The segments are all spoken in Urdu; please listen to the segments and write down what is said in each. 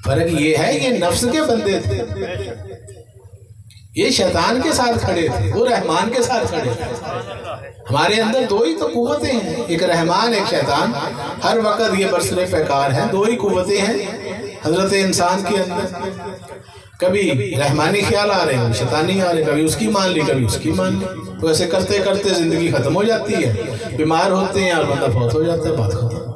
فرق یہ ہے یہ نفس کے بندے تھے، یہ شیطان کے ساتھ کھڑے تھے، وہ رحمان کے ساتھ کھڑے تھے۔ ہمارے اندر دو ہی تو قوتیں ہیں، ایک رحمان ایک شیطان، ہر وقت یہ برسر پیکار ہیں، دو ہی قوتیں ہیں حضرت انسان کے اندر۔ کبھی رحمانی خیال آ رہے ہیں، شیطانی آ رہے ہیں، کبھی اس کی مان لی کبھی اس کی مان لی، تو ایسے کرتے کرتے زندگی ختم ہو جاتی ہے، بیمار ہوتے ہیں اور بندہ فوت ہو جاتا ہے، بات ختم۔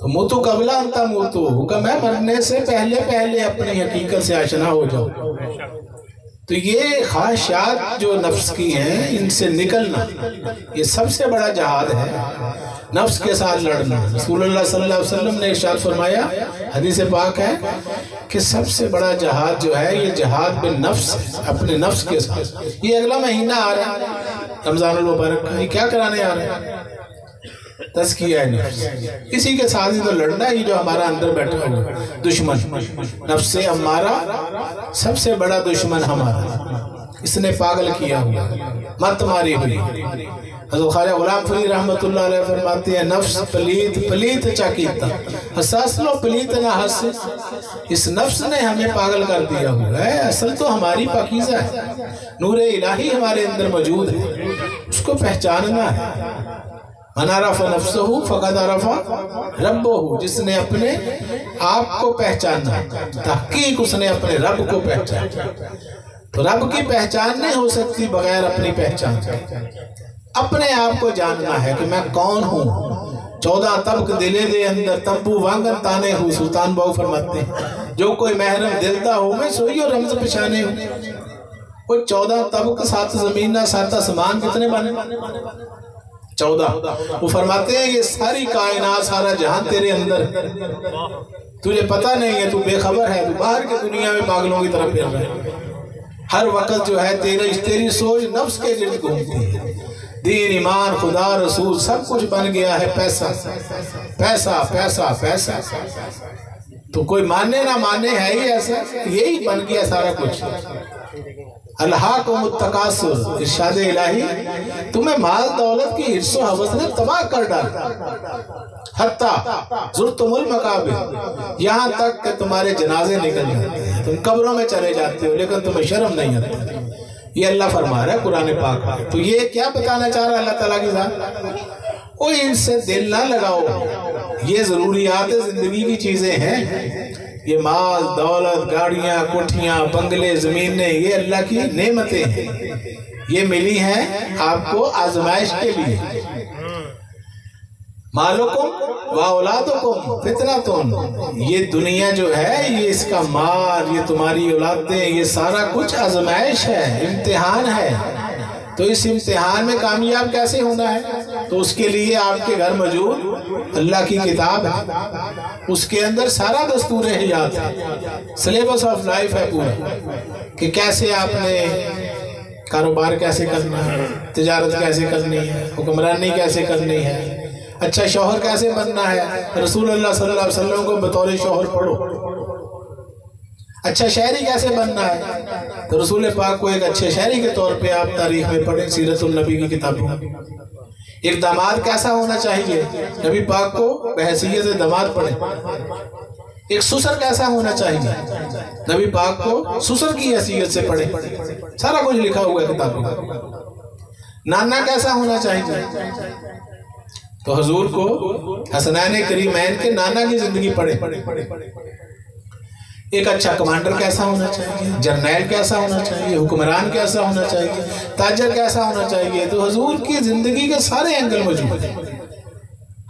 تو موتو قبل انتا موتو، حکم ہے مرنے سے پہلے پہلے اپنی حقیقت سے آشنا ہو جاؤ۔ تو یہ خواہشات جو نفس کی ہیں ان سے نکلنا، یہ سب سے بڑا جہاد ہے، نفس کے ساتھ لڑنا۔ رسول اللہ صلی اللہ علیہ وسلم نے ارشاد فرمایا، حدیث پاک ہے کہ سب سے بڑا جہاد جو ہے یہ جہاد بالنفس، اپنے نفس کے ساتھ۔ یہ اگلا مہینہ آ رہا ہے رمضان المبارک کا، یہ کیا کرانے آ رہا ہے؟ تزکیہ نفس۔ اسی کے ساتھ ہی تو لڑنا ہی جو ہمارا اندر بیٹھا ہوا دشمن نفس امارہ، سب سے بڑا دشمن ہمارا، اس نے پاگل کیا ہوا، مت ماری ہوئی۔ حضرت خواجہ غلام فرید رحمت اللہ علیہ فرماتے ہیں، نفس پلیت پلیت چاکیتا حساس لو پلیت نہ ہس، اس نفس نے ہمیں پاگل کر دیا ہوا ہے، اصل تو ہماری پاکیزہ ہے، نور الہی ہمارے اندر موجود ہے، اس کو پہچاننا ہے۔ من عرف نفسہ فقد عرف ربہ، جس نے اپنے آپ کو پہچانا، تحقیق اس نے اپنے رب کو پہچانا۔ تو رب کی پہچان نہیں ہو سکتی بغیر اپنی پہچان کے۔ اپنے آپ کو جاننا ہے کہ میں کون ہوں۔ 14 طبق دلے دے اندر تمبو وانگن تانے ہوں، سلطان باؤ فرماتے ہیں، جو کوئی محرم دلتا ہو میں سوئی اور رمز پچھانے ہوں۔ وہ 14 طبق، 7 زمینہ 7 آسمان کتنے بنے؟ 14۔ وہ فرماتے ہیں یہ ساری کائنات سارا جہان تیرے اندر ہے، تجھے پتہ نہیں ہے، تو بے خبر ہے، تو باہر کی دنیا میں پاگلوں کی طرف پھر رہا ہے، ہر وقت جو ہے تیری سوچ نفس کے گرد گھومتی ہے۔ دین ایمان خدا رسول سب کچھ بن گیا ہے پیسہ پیسہ پیسہ پیسہ، تو کوئی ماننے نہ ماننے ہے ہی ایسا، یہی بن گیا سارا کچھ۔ الہاکم التکاثر، ارشاد الہی تمہیں مال دولت کی حرص و حوث نے تباہ کر ڈالا، حتیٰ زرتم المقابر، یہاں تک کہ تمہارے جنازے نکل جاتے ہیں، تم قبروں میں چلے جاتے ہو لیکن تمہیں شرم نہیں آتی۔ یہ اللہ فرما رہا ہے قرآن پاک میں۔ تو یہ کیا بتانا چاہ رہا ہے اللہ تعالیٰ کی ذات؟ وہ ان سے دل نہ لگاؤ، یہ ضروریات زندگی کی چیزیں ہیں، یہ مال دولت گاڑیاں کوٹھیاں بنگلے زمینیں یہ اللہ کی نعمتیں ہیں، یہ ملی ہیں آپ کو آزمائش کے لیے۔ مالکم و اولادکم فتنۃ، یہ دنیا جو ہے یہ اس کا مال، یہ تمہاری اولادیں، یہ سارا کچھ آزمائش ہے، امتحان ہے۔ تو اس امتحان میں کامیاب کیسے ہونا ہے؟ تو اس کے لیے آپ کے گھر موجود اللہ کی کتاب ہے، اس کے اندر سارا دستور حیات ہے، سلیبس آف لائف ہے پورا، کہ کیسے آپ نے کاروبار کیسے کرنا ہے، تجارت کیسے کرنی ہے، حکمرانی کیسے کرنی ہے، اچھا شوہر کیسے بننا ہے، رسول اللہ صلی اللہ علیہ وسلم کو بطور شوہر پڑھو۔ اچھا شہری کیسے بننا ہے، تو رسول پاک کو ایک اچھے شہری کے طور پہ آپ تاریخ میں پڑھیں، سیرت النبی کی کتابیں۔ ایک داماد کیسا ہونا چاہیے، نبی پاک کو بحیثیت داماد پڑھیں۔ ایک سسر کیسا ہونا چاہیے، نبی پاک کو سسر کی حیثیت سے پڑھیں، سارا کچھ لکھا ہوا ہے کتابوں میں۔ نانا کیسا ہونا چاہیے، تو حضور کو حسنین کریمین کے نانا کی زندگی پڑھیں۔ ایک اچھا کمانڈر کیسا ہونا چاہیے، جرنیل کیسا ہونا چاہیے، حکمران کیسا ہونا چاہیے، تاجر کیسا ہونا چاہیے، تو حضور کی زندگی کے سارے اینگل موجود ہیں۔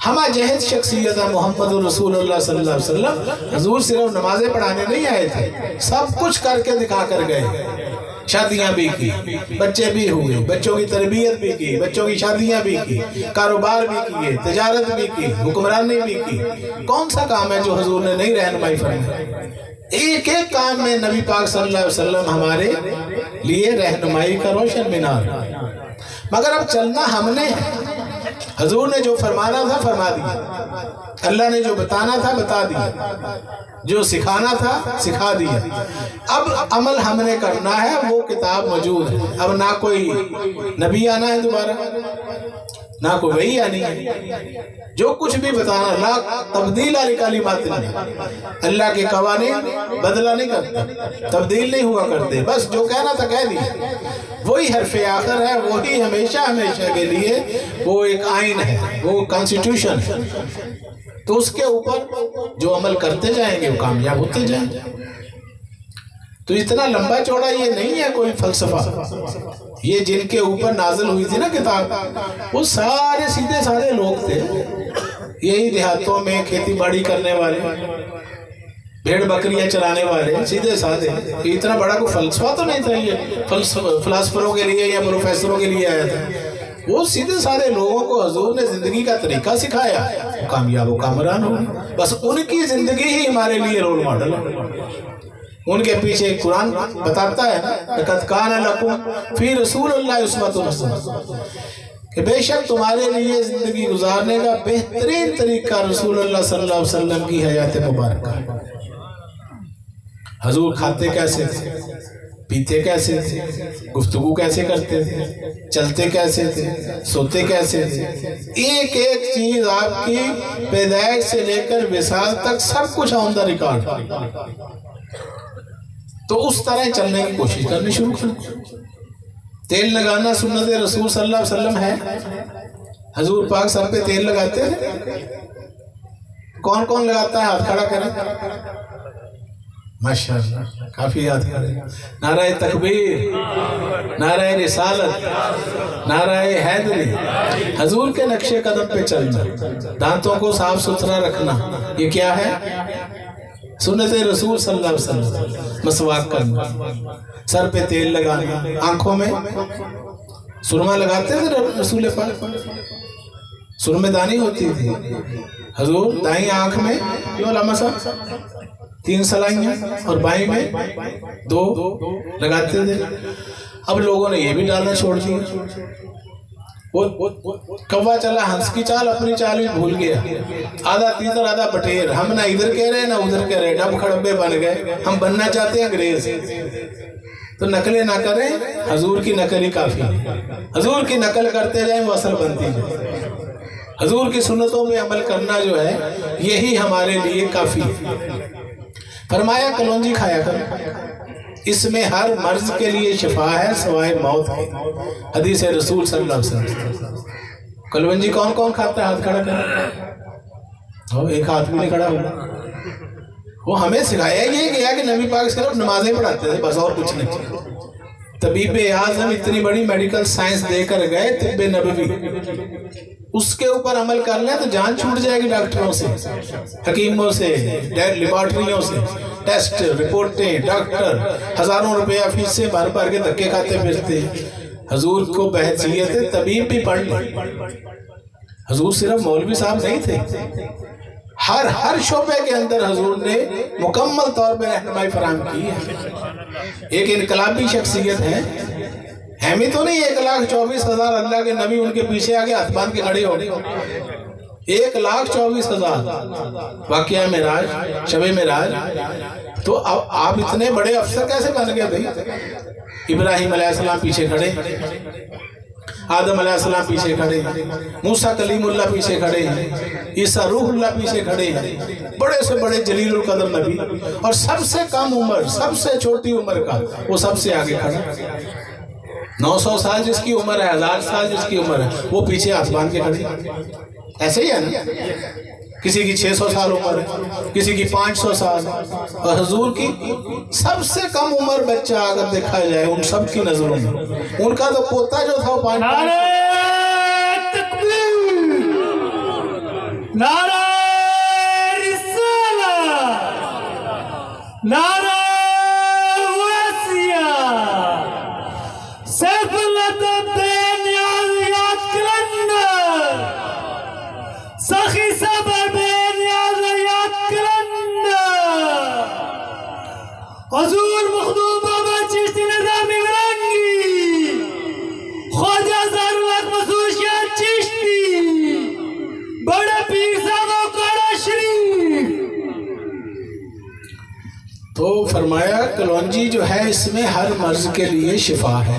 ہمہ جہد شخصیت محمد رسول اللہ صلی اللہ علیہ وسلم، حضور صرف نمازیں پڑھانے نہیں آئے تھے، سب کچھ کر کے دکھا کر گئے۔ شادیاں بھی کی، بچے بھی ہوئے، بچوں کی تربیت بھی کی، بچوں کی شادیاں بھی کی، کاروبار بھی کیے، تجارت بھی کی، حکمرانی بھی کی۔ کون سا کام ہے جو حضور نے نہیں رہنمائی فرمائی؟ ایک ایک کام میں نبی پاک صلی اللہ علیہ وسلم ہمارے لیے رہنمائی کا روشن مینار۔ مگر اب چلنا ہم نے ہے، حضور نے جو فرمانا تھا فرما دیا، اللہ نے جو بتانا تھا بتا دیا، جو سکھانا تھا سکھا دیا۔ اب عمل ہم نے کرنا ہے، وہ کتاب موجود ہے۔ اب نہ کوئی نبی آنا ہے دوبارہ، نہ کوئی وحی آنی ہے، جو کچھ بھی بتانا، لا تبدیل علی کلمات اللہ، اللہ کے قوانین بدلہ نہیں کرتے، تبدیل نہیں ہوا کرتے، بس جو کہنا تھا کہہ دیا، وہی حرف آخر ہے، وہی ہمیشہ ہمیشہ کے لیے وہ ایک آئین ہے، وہ کانسٹیٹیوشن ہے، تو اس کے اوپر جو عمل کرتے جائیں گے وہ کامیاب ہوتے جائیں گے۔ تو اتنا لمبا چوڑا یہ نہیں ہے کوئی فلسفہ، یہ جن کے اوپر نازل ہوئی تھی نا کتاب، وہ سارے سیدھے سادے لوگ تھے، یہی دیہاتوں میں کھیتی باڑی کرنے والے، بھیڑ بکریاں چلانے والے، سیدھے سادے، اتنا بڑا کوئی فلسفہ تو نہیں تھا یہ فلاسفروں کے لیے یا پروفیسروں کے لیے آیا تھا، وہ سیدھے سادے لوگوں کو حضور نے زندگی کا طریقہ سکھایا، کامیاب و کامران ہو، بس ان کی زندگی ہی ہمارے لیے رول ماڈل ہے۔ ان کے پیچھے قرآن بتاتا ہے لَقَدْ كَانَ لَكُمْ فِي رَسُولِ اللَّهِ أُسْوَةٌ حَسَنَةٌ، کہ بے شک تمہارے لیے زندگی گزارنے کا بہترین طریقہ رسول اللہ صلی اللہ علیہ وسلم کی حیات مبارکہ۔ حضور کھاتے کیسے تھے، پیتے کیسے تھے، گفتگو کیسے کرتے تھے، چلتے کیسے تھے، سوتے کیسے تھے، ایک ایک چیز آپ کی پیدائش سے لے کر وصال تک سب کچھ آن دا ریکارڈ، تو اس طرح چلنے کی کوشش کرنی شروع کر۔ تیل لگانا سنت رسول صلی اللہ علیہ وسلم ہے، حضور پاک سر پہ تیل لگاتے ہیں، کون کون لگاتا ہے، ہاتھ کھڑا کریں، ماشاءاللہ کافی یاد کریں، نعرہ تکبیر، نعرہ رسالت، نعرہ حیدری، حضور کے نقش قدم پہ چلنا، دانتوں کو صاف ستھرا رکھنا، یہ کیا ہے، سنت رسول صلی اللہ علیہ وسلم، مسواک کرنا، سر پہ تیل لگانا، آنکھوں میں سرما لگاتے تھے رسول پاک، سرمے دانی ہوتی تھی، حضور دائیں آنکھ میں یہ علامہ صاحب 3 سلائیاں اور بائیں میں 2 لگاتے تھے، اب لوگوں نے یہ بھی ڈالنا چھوڑ دیا، کوا چلا ہنس کی چال اپنی چال بھی بھول گیا، آدھا تیتر آدھا بٹیر، ہم نہ ادھر کہہ رہے نہ ادھر کہہ رہے، ڈب کھڑبے بن گئے، ہم بننا چاہتے ہیں انگریز، تو نقلیں نہ کریں، حضور کی نقل ہی کافی ہے، حضور کی نقل کرتے جائیں وہ اصل بنتی ہے، حضور کی سنتوں میں عمل کرنا جو ہے یہی ہمارے لیے کافی ہے۔ فرمایا کلونجی کھایا کر، اس میں ہر مرض کے لیے شفا ہے سوائے موت کے، حدیث رسول صلی اللہ علیہ وسلم۔ کلونجی کون کون کھاتا ہے، ہاتھ کھڑا کر، ایک ہاتھ بھی نہیں کھڑا ہوا، وہ ہمیں سکھایا یہ گیا کہ نبی پاک صرف نمازیں پڑھاتے تھے بس، اور کچھ نہیں۔ طبیب اعظم اتنی بڑی میڈیکل سائنس دے کر گئے، طب نبوی، اس کے اوپر عمل کر لیں تو جان چھوٹ جائے گی ڈاکٹروں سے، حکیموں سے، لیبارٹریوں سے، ٹیسٹ رپورٹیں، ڈاکٹر ہزاروں روپیہ فیس سے بھر بھر کے دھکے کھاتے پھرتے ہیں۔ حضور کو بحیثیت طبیب بھی پڑھ لیں، حضور صرف مولوی صاحب نہیں تھے، ہر شعبے کے اندر حضور نے مکمل طور پہ رہنمائی فراہم کی ہے، ایک انقلابی شخصیت ہے، ہمیں تو نہیں 1,24,000 اللہ کے نبی ان کے پیچھے آگے ہاتھ باندھ کے کھڑے ہو گئے، 1,24,000 واقعہ معراج، شب معراج، تو اب آپ اتنے بڑے افسر کیسے بن گئے بھائی؟ ابراہیم علیہ السلام پیچھے کھڑے، آدم علیہ السلام پیچھے کھڑے، موسیٰ کلیم اللہ پیچھے کھڑے ہیں، عیسیٰ روح اللہ پیچھے کھڑے ہیں، بڑے سے بڑے جلیل القدر نبی، اور سب سے کم عمر، سب سے چھوٹی عمر کا وہ سب سے آگے کھڑا، 900 سال جس کی عمر ہے، 1000 سال جس کی عمر ہے، وہ پیچھے ہاتھ باندھ کے کھڑے، ایسے ہی ہے نا؟ کسی کی 600 سال عمر ہے، کسی کی 500 سال، اور حضور کی سب سے کم عمر بچہ اگر دیکھا جائے ان سب کی نظروں میں، ان کا تو پوتا جو تھا وہ 5 نعرہ تکبیر، نعرہ رسالت، نعرہ وسیع، سیف اللہ بے نیاز یاد کلندر، سخی صبر بے نیاز یاد کلندر، حضور مخدوم بابا چشتی نظامی ورنگی، خواجہ زارلک مسعود شاہ چشتی، بڑے پیر صاحب کڑا شریف۔ تو فرمایا کلونجی جو ہے اس میں ہر مرض کے لیے شفا ہے،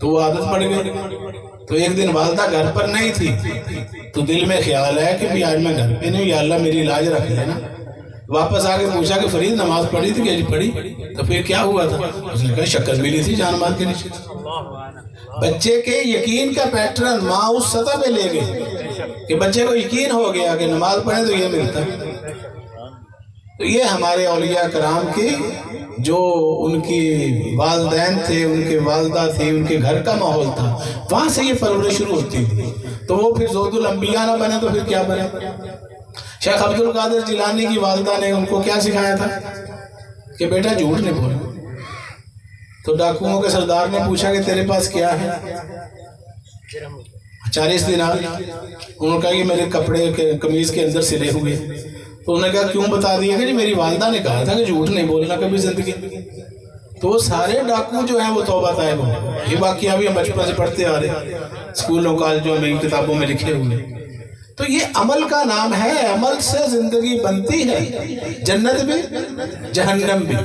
تو وہ عادت پڑ گئی. تو ایک دن والدہ گھر پر نہیں تھی تو دل میں خیال ہے کہ بھی آج میں گھر پہ نہیں، یا اللہ میری علاج رکھ لینا. واپس آ کے پوچھا کہ فرید نماز پڑھی تھی کہ جی پڑھی. تو پھر کیا ہوا تھا؟ اس نے کہا شکر ملی تھی جان مال کے نیچے. بچے کے یقین کا پیٹرن ماں اس سطح پہ لے گئے کہ بچے کو یقین ہو گیا کہ نماز پڑھیں تو یہ ملتا. تو یہ ہمارے اولیاء کرام کی جو ان کی والدین تھے، ان کے والدہ تھی، ان کے گھر کا ماحول تھا، وہاں سے یہ پرورش شروع ہوتی تھی. تو وہ پھر زود الانبیاء نہ بنے تو پھر کیا بنے؟ شیخ عبد القادر جیلانی کی والدہ نے ان کو کیا سکھایا تھا کہ بیٹا جھوٹ نہیں بولنا. تو ڈاکوؤں کے سردار نے پوچھا کہ تیرے پاس کیا ہے؟ 40 دینار. انہوں نے کہا کہ میرے کپڑے کے قمیض کے اندر سلے ہوئے. تو انہوں نے کہا کیوں؟ بتا دیا کہ جی میری والدہ نے کہا تھا کہ جھوٹ نہیں بولنا کبھی زندگی. تو وہ سارے ڈاکو جو ہیں وہ توبہ طائب ہوں. یہ واقعہ بھی ہم بچپن سے پڑھتے آ رہے ہیں اسکولوں کالجوں میں کتابوں میں لکھے ہوئے. تو یہ عمل کا نام ہے. عمل سے زندگی بنتی ہے، جنت بھی جہنم بھی.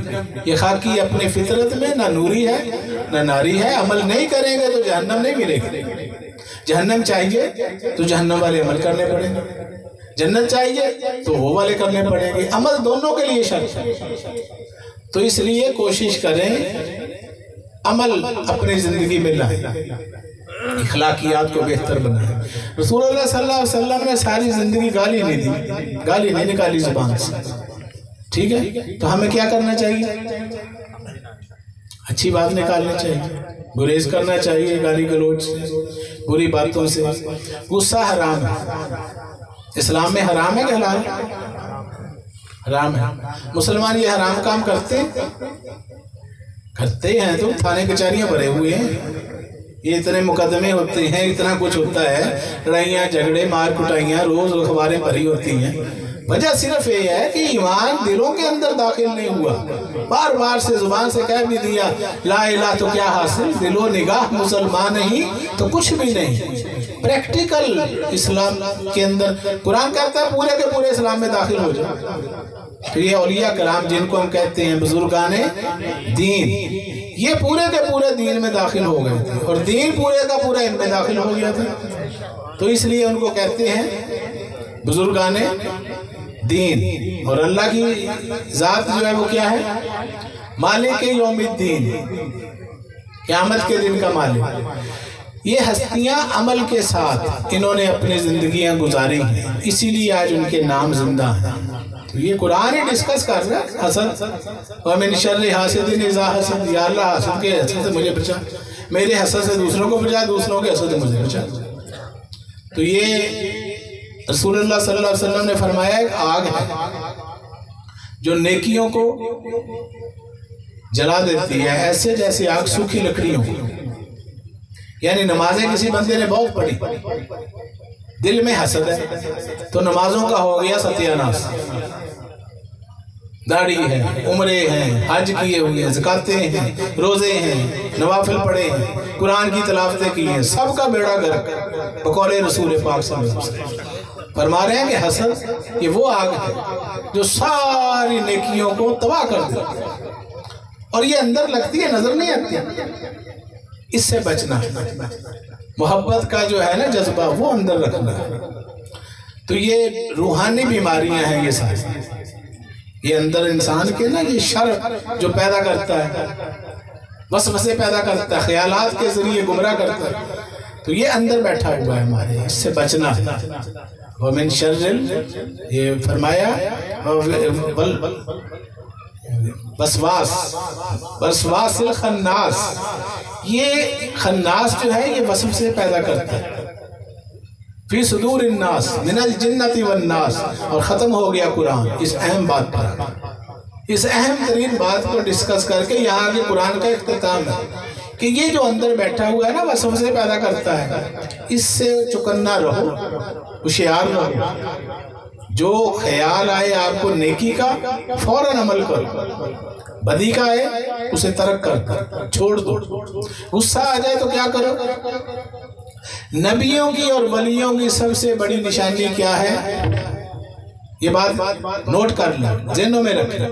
یہ خاکی اپنی فطرت میں نہ نوری ہے نہ ناری ہے. عمل نہیں کریں گے تو جہنم نہیں ملے گی. جہنم چاہیے تو جہنم والے عمل کرنے پڑیں گے، جنت چاہیے تو وہ والے کرنے پڑیں گے. عمل دونوں کے لیے شرط ہے. تو اس لیے کوشش کریں عمل اپنی زندگی میں لائیں، اخلاقیات کو بہتر بنائیں. رسول اللہ صلی اللہ علیہ وسلم نے ساری زندگی گالی نہیں دی، گالی نہیں نکالی زبان سے. ٹھیک ہے؟ تو ہمیں کیا کرنا چاہیے؟ اچھی بات نکالنی چاہیے، گریز کرنا چاہیے گالی گلوچ سے، بری باتوں سے. غصہ حرام ہے. اسلام میں حرام ہے کہ حلال؟ حرام ہے. مسلمان یہ حرام کام کرتے ہیں تو تھانے کچہریاں بھرے ہوئے ہیں. یہ اتنے مقدمے ہوتے ہیں، اتنا کچھ ہوتا ہے، لڑائیاں جھگڑے مار کٹائیاں روز اخباریں بھری ہوتی ہیں. وجہ صرف یہ ہے کہ ایمان دلوں کے اندر داخل نہیں ہوا. بار بار سے زبان سے کہہ بھی دیا لا الہ تو کیا حاصل، دل و نگاہ مسلمان نہیں تو کچھ بھی نہیں. پریکٹیکل اسلام کے اندر قرآن کہتا ہے پورے کے پورے اسلام میں داخل ہو جائے. تو یہ اولیاء کرام جن کو ہم کہتے ہیں بزرگان دین، یہ پورے کے پورے دین میں داخل ہو گئے تھے اور دین پورے کا پورا ان میں داخل ہو گیا تھا. تو اس لیے ان کو کہتے ہیں بزرگان دین. اور اللہ کی ذات جو ہے وہ کیا ہے؟ مالک یوم الدین، قیامت کے دن کا مالک. یہ ہستیاں عمل کے ساتھ انہوں نے اپنی زندگیاں گزاری ہیں، اسی لیے آج ان کے نام زندہ ہیں. تو یہ قرآن ہی ڈسکس کر رہا ہے حسد. وَمِن شَرِّ حَاسِدٍ إِذَا حَسَدَ. یا اللہ حسد کے حسد سے مجھے بچا، میرے حسد سے دوسروں کو بچا، دوسروں کے حسد سے مجھے بچا. تو یہ رسول اللہ صلی اللہ علیہ وسلم نے فرمایا ایک آگ ہے جو نیکیوں کو جلا دیتی ہے ایسے جیسے آگ سوکھی لکڑیوں کو. یعنی نمازیں کسی بندے نے بہت پڑھی، دل میں حسد ہے تو نمازوں کا ہو گیا ستیاناس. داڑھی ہے، عمرے ہیں، حج کیے ہوئے ہیں، زکاتیں ہیں، روزے ہیں، نوافل پڑھے ہیں، قرآن کی تلاوتیں کی ہیں، سب کا بیڑا گرک بقول رسول پاک صلی اللہ علیہ وسلم. فرما رہے ہیں کہ حسد یہ وہ آگ ہے جو ساری نیکیوں کو تباہ کر دیتی ہے اور یہ اندر لگتی ہے، نظر نہیں آتی. اس سے بچنا ہے. محبت کا جو ہے نا جذبہ وہ اندر رکھنا ہے. تو یہ روحانی بیماریاں ہیں یہ ساری. یہ اندر انسان کے نا یہ شر جو پیدا کرتا ہے، وسوسے پیدا کرتا ہے، خیالات کے ذریعے گمراہ کرتا ہے، تو یہ اندر بیٹھا ہوا ہے ہمارے. اس سے بچنا ہے. وَمِن شَرِّ یہ فرمایا وسواس الخناس. یہ خناس جو ہے یہ وسوسے پیدا کرتا ہے. فی صدور الناس من الجنت والناس. اور ختم ہو گیا قرآن اس اہم بات پر. اس اہم ترین بات کو ڈسکس کر کے یہاں آگے قرآن کا اختتام ہے کہ یہ جو اندر بیٹھا ہوا ہے نا وسوسے پیدا کرتا ہے، اس سے چکنا رہو، ہوشیار رہو. جو خیال آئے آپ کو نیکی کا فوراً عمل کرو، بدی کا آئے اسے ترک کر چھوڑ دو. غصہ آ جائے تو کیا کرو؟ نبیوں کی اور ولیوں کی سب سے بڑی نشانی کیا ہے؟ یہ بات نوٹ کر لیں، ذہنوں میں رکھیں.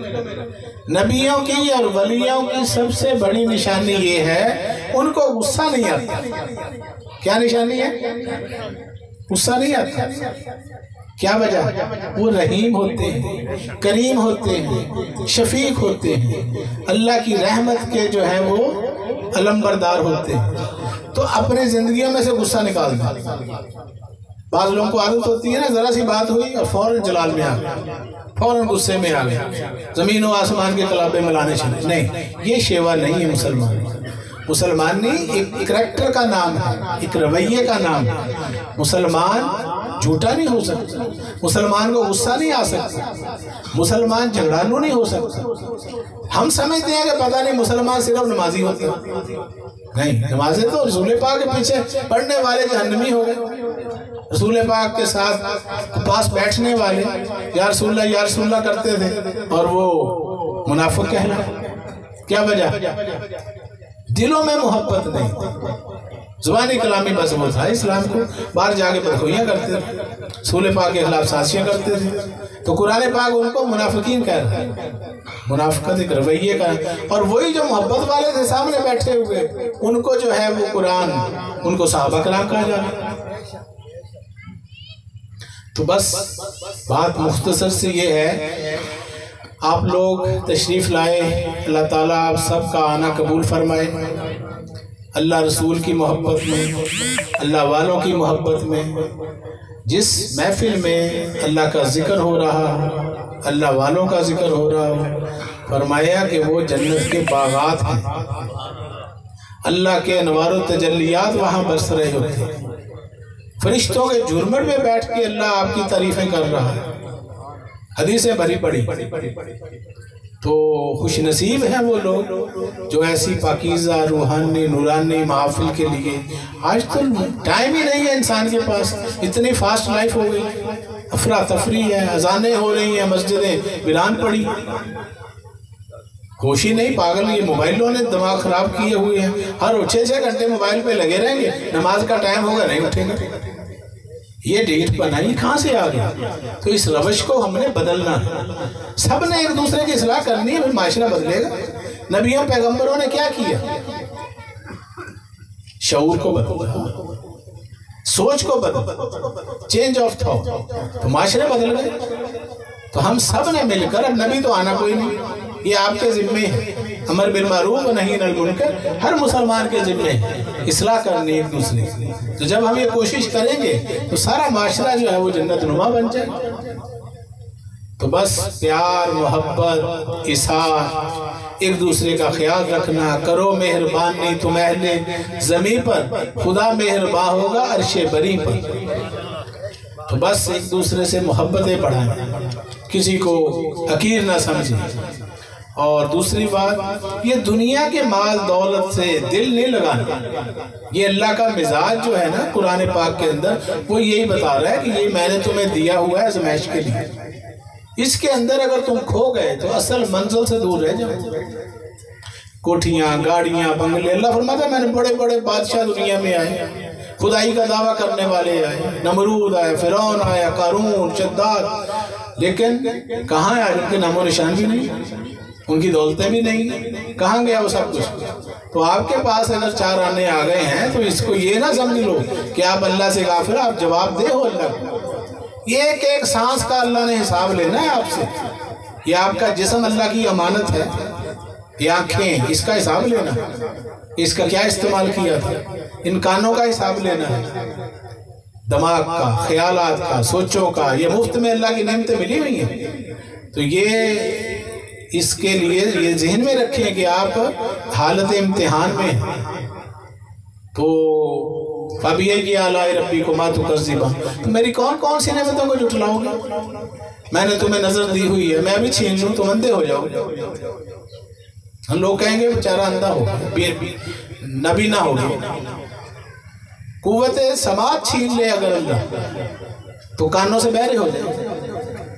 نبیوں کی اور ولیوں کی سب سے بڑی نشانی یہ ہے ان کو غصہ نہیں آتا. کیا نشانی ہے؟ غصہ نہیں آتا. کیا وجہ؟ وہ رحیم ہوتے ہیں، کریم ہوتے ہیں، شفیق ہوتے ہیں، اللہ کی رحمت کے جو ہیں وہ علم بردار ہوتے ہیں. تو اپنی زندگیوں میں سے غصہ نکال دیں. بعض لوگوں کو عادت ہوتی ہے نا، ذرا سی بات ہوئی اور فوراً جلال میں آ گئے، فوراً غصے میں آ گئے، زمین و آسمان کے کلابے ملانے چلے. نہیں، یہ شیوا نہیں ہے مسلمان. مسلمان نہیں، ایک کریکٹر کا نام ہے، ایک رویے کا نام ہے. مسلمان جھوٹا نہیں ہو سکتا، مسلمان کو غصہ نہیں آ سکتا، مسلمان جھگڑالو نہیں ہو سکتا. ہم سمجھتے ہیں کہ پتہ نہیں مسلمان صرف نمازی ہوتے ہیں. نہیں، نمازیں تو رسول پاک کے پیچھے پڑھنے والے جہنمی ہو گئے. رسول پاک کے ساتھ پاس بیٹھنے والے یا رسول اللہ کرتے تھے اور وہ منافق کہلائے. کیا وجہ؟ دلوں میں محبت نہیں، زبانی کلامی بس وہ تھا. اسلام کو باہر جا کے بدخوئیاں کرتے تھے، رسول پاک کے خلاف سازشیاں کرتے تھے. تو قرآن پاک ان کو منافقین کہہ رہا ہے. منافقت ایک رویے کا ہے. اور وہی جو محبت والے تھے سامنے بیٹھے ہوئے، ان کو جو ہے وہ قرآن، ان کو صحابہ کرام کہا جا رہا ہے. تو بس بات مختصر سے یہ ہے، آپ لوگ تشریف لائے. اللہ تعالیٰ آپ سب کا آنا قبول فرمائے. اللہ رسول کی محبت میں، اللہ والوں کی محبت میں، جس محفل میں اللہ کا ذکر ہو رہا، اللہ والوں کا ذکر ہو رہا، فرمایا کہ وہ جنت کے باغات ہیں. اللہ کے انوار و تجلیات وہاں برس رہے ہوتے ہیں. فرشتوں کے جھرمٹ میں بیٹھ کے اللہ آپ کی تعریفیں کر رہا ہے. حدیثیں بھری پڑی. تو خوش نصیب ہیں وہ لوگ جو ایسی پاکیزہ روحانی نورانی محافل کے لیے. آج تو ٹائم ہی نہیں ہے انسان کے پاس، اتنی فاسٹ لائف ہو گئی، افراتفری ہے، اذانیں ہو رہی ہیں، مسجدیں ویران پڑی. ہوش ہی نہیں، پاگل. یہ موبائلوں نے دماغ خراب کیے ہوئے ہیں. ہر 6 گھنٹے موبائل پہ لگے رہیں گے، نماز کا ٹائم ہوگا نہیں اٹھے گا. یہ ڈیٹ بنائی کہاں سے آ گیا؟ تو اس روش کو ہم نے بدلنا ہے. سب نے ایک دوسرے کی اصلاح کرنی ہے، معاشرہ بدلے گا. نبیوں پیغمبروں نے کیا کیا؟ شعور کو بدلا، سوچ کو بدلا، چینج آف تھاٹ، تو معاشرے بدل گئے. تو ہم سب نے مل کر، اب نبی تو آنا کوئی نہیں، یہ آپ کے ذمے ہے. امر بالمعروف و نہی عن المنکر ہر مسلمان کے ذمے ہے، اصلاح کرنی ایک دوسرے کی. تو جب ہم یہ کوشش کریں گے تو سارا معاشرہ جو ہے وہ جنت نما بن جائے. تو بس پیار، محبت، احسان، ایک دوسرے کا خیال رکھنا. کرو مہربانی تم اہل زمین پر، خدا مہربان ہوگا عرش بری پر. تو بس ایک دوسرے سے محبتیں بڑھائیں، کسی کو حقیر نہ سمجھیں. اور دوسری بات، یہ دنیا کے مال دولت سے دل نہیں لگانا. یہ اللہ کا مزاج جو ہے نا قرآن پاک کے اندر، وہ یہی بتا رہا ہے کہ یہ میں نے تمہیں دیا ہوا ہے آزمائش کے لیے. اس کے اندر اگر تم کھو گئے تو اصل منزل سے دور رہ جاؤ. کوٹھیاں، گاڑیاں، بنگلے، اللہ فرماتا ہے میں نے بڑے بڑے بادشاہ دنیا میں آئے، خدائی کا دعویٰ کرنے والے آئے. نمرود آئے، فرعون آیا، قارون، شداد. لیکن کہاں ہے؟ ان کے نام و نشان بھی نہیں، ان کی دولتیں بھی نہیں. کہاں گیا وہ سب کچھ؟ تو آپ کے پاس اگر 4 آنے آ گئے ہیں تو اس کو یہ نہ سمجھ لو کہ آپ اللہ سے غافل، آپ جواب دہ ہو اللہ کو. یہ ایک سانس کا اللہ نے حساب لینا ہے آپ سے. یہ آپ کا جسم اللہ کی امانت ہے، یہ آنکھیں، اس کا حساب لینا ہے. اس کا کیا استعمال کیا تھا؟ ان کانوں کا حساب لینا ہے، دماغ کا، خیالات کا، سوچوں کا. یہ مفت میں اللہ کی نعمتیں ملی ہوئی ہیں. تو یہ اس کے لیے یہ ذہن میں رکھیں کہ آپ حالت امتحان میں ہیں. تو فَبِأَيِّ آلَاءِ رَبِّكُمَا تُكَذِّبَانِ، تو میری کون کون سی نعمتوں کو جھٹلاؤ گے؟ میں نے تمہیں نظر دی ہوئی ہے، میں بھی چھین لوں تم اندھے ہو جاؤ. ہم لوگ کہیں گے بیچارہ اندھا ہو، نبی نہ ہوگی. قوت سماعت چھین لے اگر اللہ تو کانوں سے بہرے ہو جائے.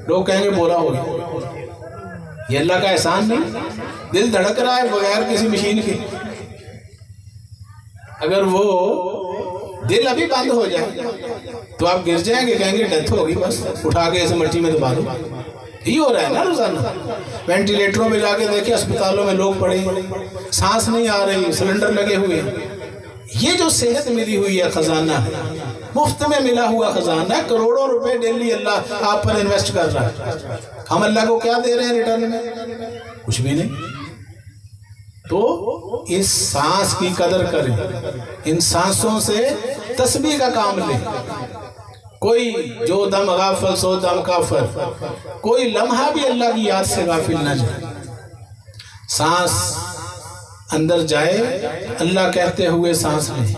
لوگ کہیں گے بولا ہوگا. یہ اللہ کا احسان نہیں؟ دل دھڑک رہا ہے بغیر کسی مشین کے. اگر وہ دل ابھی بند ہو جائے تو آپ گر جائیں گے، کہیں گے ڈیتھ ہوگی، بس اٹھا کے اسے مٹی میں دبا دو. یہ ہو رہا ہے نا روزانہ. وینٹیلیٹروں پہ جا کے دیکھیں اسپتالوں میں لوگ پڑے ہیں, سانس نہیں آ رہی, سلنڈر لگے ہوئے ہیں. یہ جو صحت ملی ہوئی ہے خزانہ ہے, مفت میں ملا ہوا خزانہ ہے, کروڑوں روپے ڈیلی اللہ آپ پر انویسٹ کر رہا ہے. ہم اللہ کو کیا دے رہے ہیں ریٹرن میں؟ کچھ بھی نہیں. تو اس سانس کی قدر کریں, ان سانسوں سے تسبیح کا کام لیں. کوئی جو دم غافل سو دم کافر, کوئی لمحہ بھی اللہ کی یاد سے غافل نہ جائے. سانس اندر جائے اللہ کہتے ہوئے سانس لیں,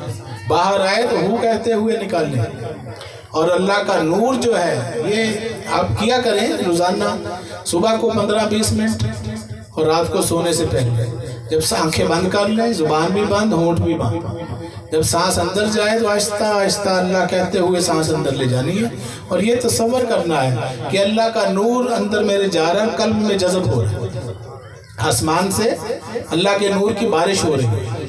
باہر آئے تو ہو کہتے ہوئے نکال لیں. اور اللہ کا نور جو ہے یہ آپ کیا کریں روزانہ, صبح کو 15-20 منٹ اور رات کو سونے سے پہلے. جب آنکھیں بند کر لیں, زبان بھی بند, ہونٹ بھی بند, جب سانس اندر جائے تو آہستہ آہستہ اللہ کہتے ہوئے سانس اندر لے جانی ہے. اور یہ تصور کرنا ہے کہ اللہ کا نور اندر میرے جا رہا ہے, قلب میں جذب ہو رہا ہے, آسمان سے اللہ کے نور کی بارش ہو رہی ہے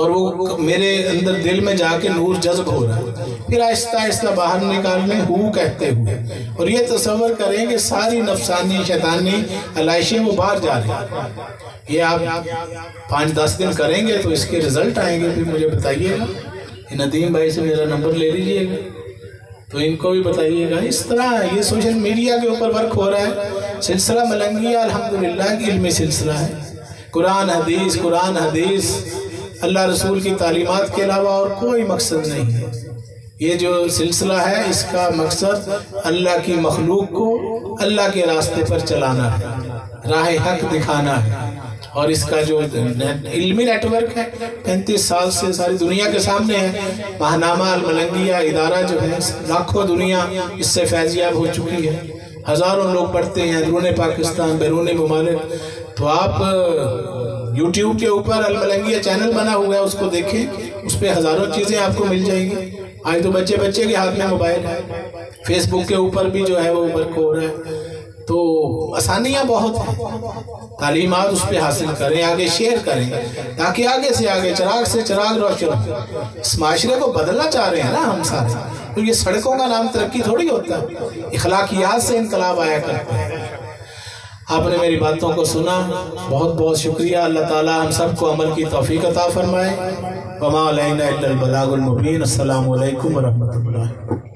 اور وہ میرے اندر دل میں جا کے نور جذب ہو رہا ہے. پھر آہستہ آہستہ باہر نکالنے ہو کہتے ہوئے, اور یہ تصور کریں کہ ساری نفسانی شیطانی علائشیں وہ باہر جا رہی ہیں. یہ آپ 5-10 دن کریں گے تو اس کے رزلٹ آئیں گے, پھر مجھے بتائیے گا. ندیم بھائی سے میرا نمبر لے لیجئے گا تو ان کو بھی بتائیے گا. اس طرح یہ سوشل میڈیا کے اوپر ورک ہو رہا ہے. سلسلہ ملنگیہ الحمدللہ کی علمی سلسلہ ہے. قرآن حدیث اللہ رسول کی تعلیمات کے علاوہ اور کوئی مقصد نہیں ہے. یہ جو سلسلہ ہے اس کا مقصد اللہ کی مخلوق کو اللہ کے راستے پر چلانا ہے, راہ حق دکھانا ہے. اور اس کا جو علمی نیٹ ورک ہے 35 سال سے ساری دنیا کے سامنے ہے. ماہنامہ الملنگیہ ادارہ جو ہے, لاکھوں دنیا اس سے فیضیاب ہو چکی ہے, ہزاروں لوگ پڑھتے ہیں اندرون پاکستان, بیرون ممالک. تو آپ یوٹیوب کے اوپر الملنگیہ چینل بنا ہوا ہے, اس کو دیکھیں, اس پہ ہزاروں چیزیں آپ کو مل جائیں گی. آج تو بچے کے ہاتھ میں موبائل ہے. فیس بک کے اوپر بھی جو ہے وہ ورک ہو رہا ہے. تو آسانیاں بہت ہیں, تعلیمات اس پہ حاصل کریں, آگے شیئر کریں تاکہ آگے سے آگے چراغ سے چراغ روشن ہو. اس معاشرے کو بدلنا چاہ رہے ہیں نا ہم سارے. تو یہ سڑکوں کا نام ترقی تھوڑی ہوتا ہے, اخلاقیات سے انقلاب آیا کرتا ہے. آپ نے میری باتوں کو سنا, بہت بہت شکریہ. اللہ تعالی ہم سب کو عمل کی توفیق عطا فرمائے. وما علینا الا البلاغ المبین. السلام علیکم ورحمۃ اللہ.